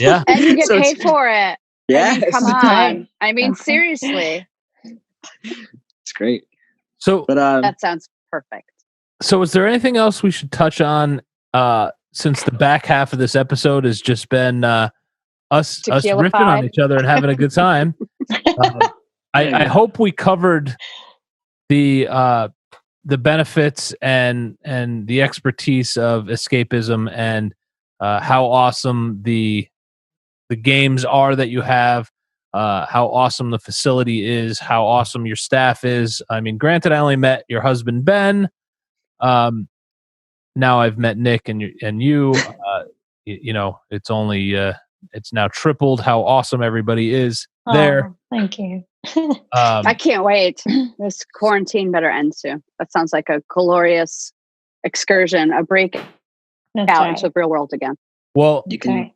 Yeah, and you get paid for it. Yeah, come on. I mean, seriously, it's great. So, but that sounds perfect. So, is there anything else we should touch on? Since the back half of this episode has just been us riffing on each other and having a good time. I hope we covered the benefits and the expertise of escapism and how awesome the games are that you have, how awesome the facility is, how awesome your staff is. I mean, granted, I only met your husband Ben. Now I've met Nick and you. It's only it's now tripled how awesome everybody is there. Thank you. I can't wait. This quarantine better end soon. That sounds like a glorious excursion, a break out into the real world again. Well, it's going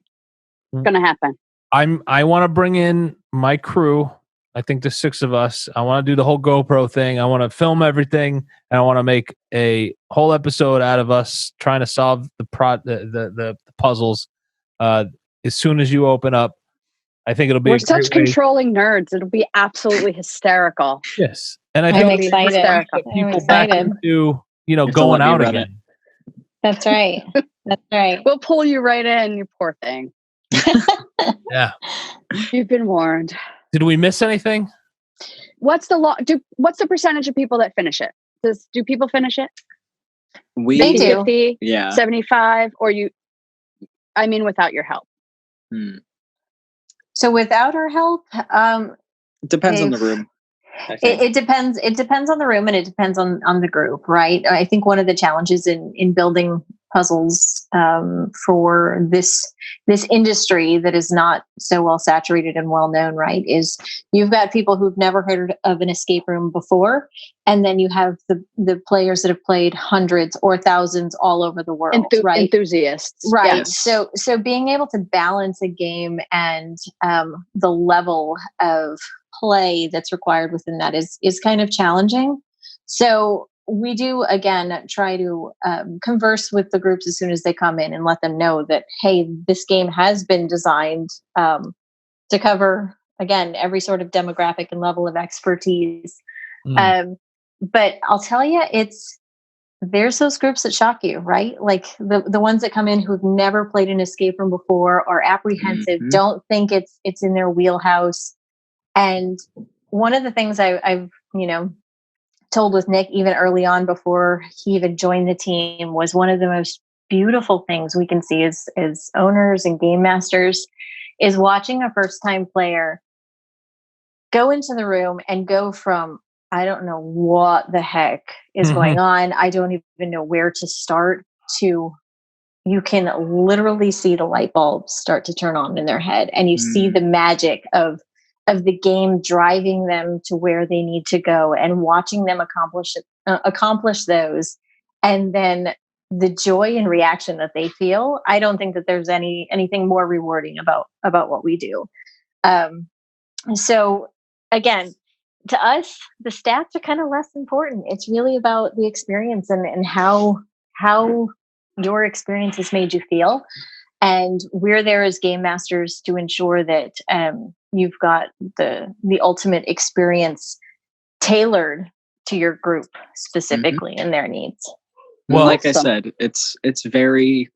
to happen. I want to bring in my crew. I think the 6 of us. I want to do the whole GoPro thing. I want to film everything, and I want to make a whole episode out of us trying to solve the puzzles. As soon as you open up, I think it'll be. We're such controlling nerds. It'll be absolutely hysterical. Yes, and I'm excited. People back into going out again. That's right. That's right. We'll pull you right in, you poor thing. Yeah, you've been warned. Did we miss anything? What's the percentage of people that finish it? Do people finish it? They do. 50, yeah. 75, or you? I mean, without your help. So without our help, it depends on the room. It depends. It depends on the room, and it depends on the group, right? I think one of the challenges in building puzzles for this industry that is not so well saturated and well known, right, is you've got people who've never heard of an escape room before, and then you have the players that have played hundreds or thousands all over the world, right? Enthusiasts, right? Yes. So being able to balance a game and the level of play that's required within that is kind of challenging. So we do, again, try to converse with the groups as soon as they come in and let them know that, hey, this game has been designed to cover, again, every sort of demographic and level of expertise. But I'll tell you, there's those groups that shock you, right? Like the ones that come in who've never played an escape room before, are apprehensive, don't think it's in their wheelhouse. And one of the things I've told with Nick even early on before he even joined the team was one of the most beautiful things we can see as owners and game masters is watching a first time player go into the room and go from, I don't know what the heck is going on, I don't even know where to start, to you can literally see the light bulbs start to turn on in their head, and you see the magic of the game driving them to where they need to go, and watching them accomplish those, and then the joy and reaction that they feel. I don't think that there's anything more rewarding about what we do. So again, to us, the stats are kind of less important. It's really about the experience and how your experience has made you feel. And we're there as game masters to ensure that you've got the ultimate experience tailored to your group specifically and their needs. Well, like I said, it's very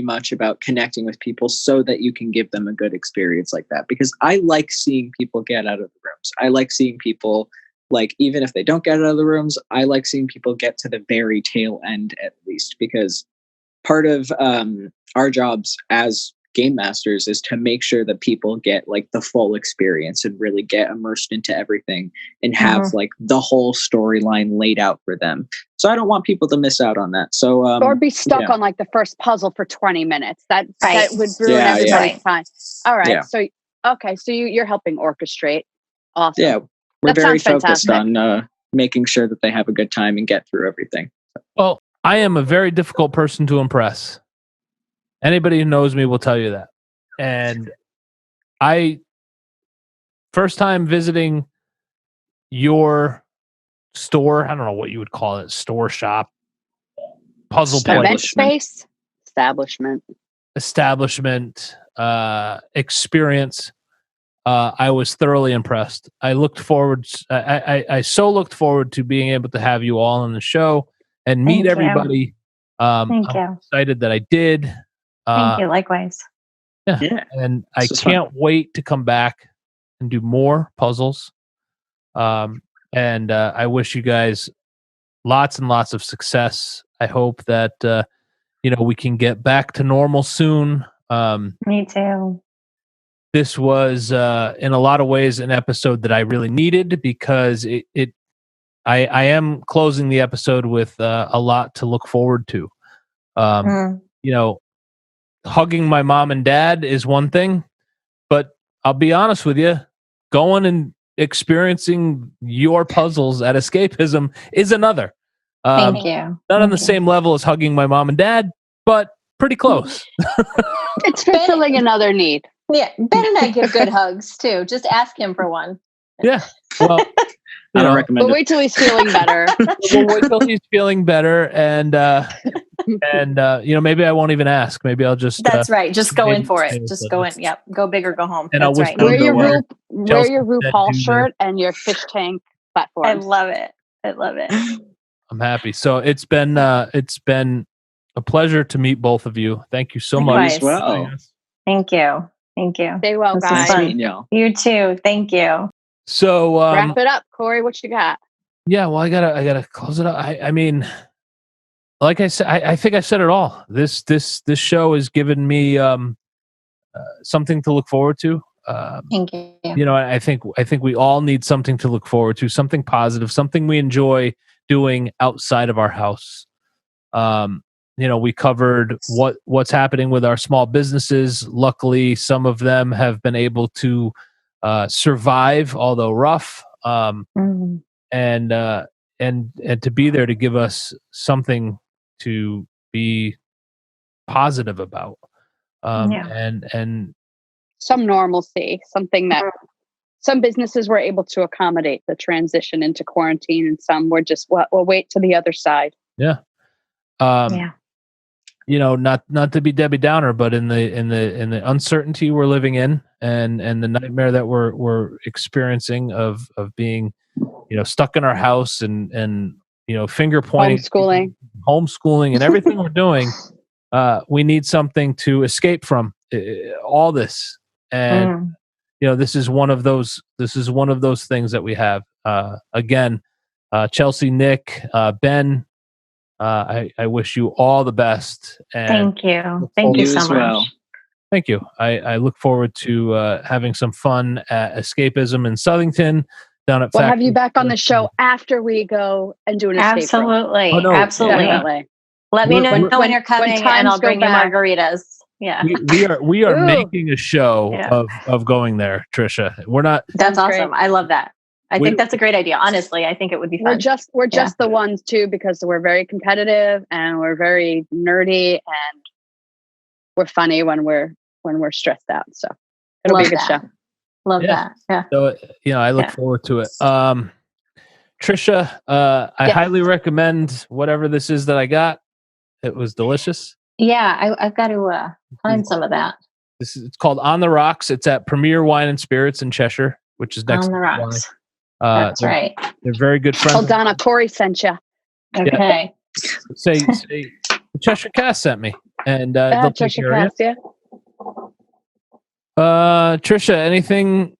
much about connecting with people so that you can give them a good experience like that. Because I like seeing people get out of the rooms. I like seeing people, like, even if they don't get out of the rooms, I like seeing people get to the very tail end at least, because part of our jobs as game masters is to make sure that people get like the full experience and really get immersed into everything and have like the whole storyline laid out for them. So I don't want people to miss out on that. So or be stuck on like the first puzzle for 20 minutes. That would ruin everybody's time. All right. Yeah. So you're helping orchestrate. Awesome. Yeah. We're very focused on making sure that they have a good time and get through everything. Well, I am a very difficult person to impress. Anybody who knows me will tell you that. And first time visiting your store, I don't know what you would call it, store, shop, puzzle place. Event space? Establishment, experience. I was thoroughly impressed. I looked forward to being able to have you all on the show and meet everybody. I'm excited that I did. Thank you. Likewise. Yeah. And I can't wait to come back and do more puzzles. And I wish you guys lots and lots of success. I hope that we can get back to normal soon. Me too. This was in a lot of ways an episode that I really needed, because I am closing the episode with a lot to look forward to. Hugging my mom and dad is one thing, but I'll be honest with you, going and experiencing your puzzles at Escapism is another. Thank you. Not on the same level as hugging my mom and dad, but pretty close. It's fulfilling another need. Yeah, Ben and I give good hugs too. Just ask him for one. Yeah. Well, I don't recommend it. But wait till he's feeling better. We'll wait till he's feeling better, and maybe I won't even ask. Maybe I'll just. That's right. Just go in for it. Just go in. Yep. Go big or go home. And that's right. Wear your RuPaul shirt and your fish tank platform. I love it. I'm happy. So it's been a pleasure to meet both of you. Thank you so much. As well. Thank you. Stay well, guys. Nice meeting y'all. You too. Thank you. So wrap it up, Corey. What you got? Yeah, well, I gotta close it up. I mean, like I said, I think I said it all. This show has given me something to look forward to. Thank you. I think we all need something to look forward to, something positive, something we enjoy doing outside of our house. We covered what's happening with our small businesses. Luckily, some of them have been able to survive, although rough. And to be there to give us something to be positive about. And some normalcy, something that some businesses were able to accommodate the transition into quarantine, and some were just, we'll wait to the other side. Yeah. You know, not to be Debbie Downer, but in the uncertainty we're living in, and the nightmare that we're experiencing of being, you know, stuck in our house and you know, finger pointing, homeschooling, and everything we're doing, we need something to escape from all this. And you know, this is one of those things that we have. Again, Chelsea, Nick, Ben, I wish you all the best. And thank you so much. Well. Thank you. I look forward to having some fun at Escapism in Southington. Down at we'll have you back on the show after we go and do an escape room. Absolutely. Oh, no. Absolutely. Definitely. Let me know when you're coming, and I'll bring you margaritas. Yeah, we are making a show of going there, Trisha. We're not. That's awesome. Great. I love that. I think that's a great idea. Honestly, I think it would be fun. We're just the ones too, because we're very competitive and we're very nerdy and we're funny when we're stressed out. So it'll be a good show. Love that. Yeah. So you know, I look forward to it. Trisha, I highly recommend whatever this is that I got. It was delicious. Yeah, I've got to find some of that. It's called On the Rocks. It's at Premier Wine and Spirits in Cheshire, which is next On the to Rocks. That's right. They're very good friends. Oh, Donna, Corey sent you. Okay. Yeah. Say the Cheshire Cast sent me, and they'll take Cheshire care of Cast, you. Trisha, anything?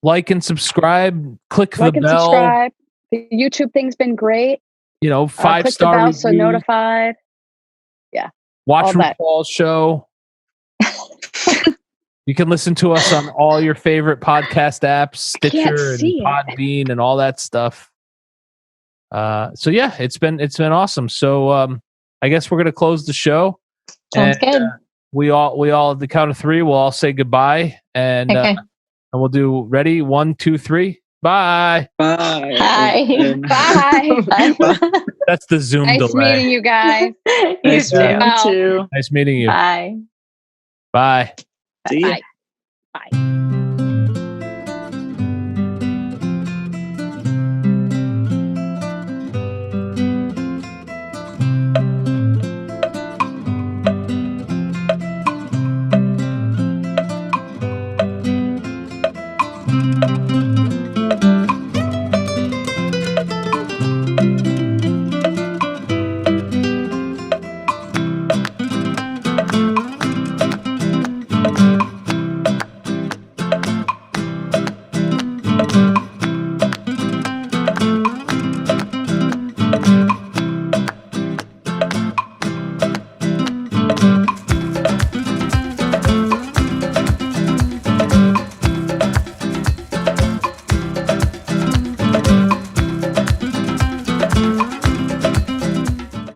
Like and subscribe. Click the bell. Subscribe. The YouTube thing's been great. You know, 5-star click the bell review. so notified. Yeah. Watch RuPaul's show. You can listen to us on all your favorite podcast apps, Stitcher and Podbean and all that stuff. So yeah, it's been awesome. So I guess we're gonna close the show. Sounds good. We all at the count of 3, we'll all say goodbye, and we'll do ready 1, 2, 3. Bye. Bye. Hi. Bye. That's the Zoom delay. Nice meeting you guys. You too. Nice meeting you. Bye. Bye. See ya. Bye. Bye.